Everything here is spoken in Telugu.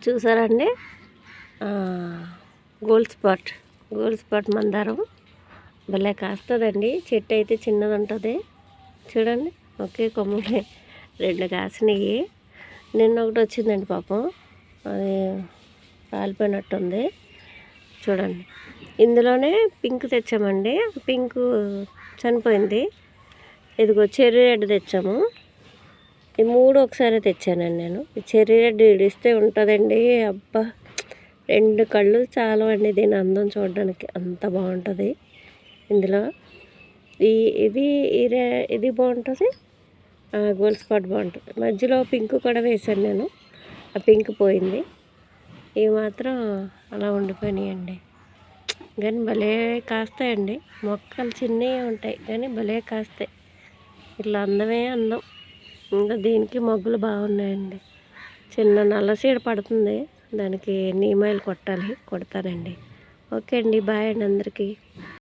చూసారండి, గోల్డ్ స్పాట్ మందారం భలే కాస్తుందండి. చెట్టు అయితే చిన్నది ఉంటుంది చూడండి. ఒకే కొమ్మకి 2 కాసినాయి. నిన్న ఒకటి వచ్చిందండి పాపం, అది రాలిపోయినట్టుంది చూడండి. ఇందులోనే పింక్ తెచ్చామండి, పింక్ చనిపోయింది. ఇదిగో చెర్రీ రెడ్ తెచ్చాము. ఈ 3 ఒకసారి తెచ్చానండి నేను. ఈ చెర్రీ రెడ్ ఇడిస్తే ఉంటుందండి, అబ్బా 2 కళ్ళు చాలవండి దీని అందం చూడడానికి, అంత బాగుంటుంది. ఇందులో ఇది బాగుంటుంది, గోల్డ్ స్పాట్ బాగుంటుంది. మధ్యలో పింక్ కూడా వేశాను నేను, ఆ పింక్ పోయింది. ఇవి మాత్రం అలా ఉండిపోయినాయండి. కానీ భలే కాస్తాయండి. మొక్కలు చిన్నవి ఉంటాయి కానీ భలే కాస్తాయి. ఇట్లా అందమే అందం. ఇంకా దీనికి మొగ్గులు బాగున్నాయండి. చిన్న నల్లసీడ పడుతుంది, దానికి నీమాయిలు కొడతానండి. ఓకే అండి, బాయ్ అండి అందరికీ.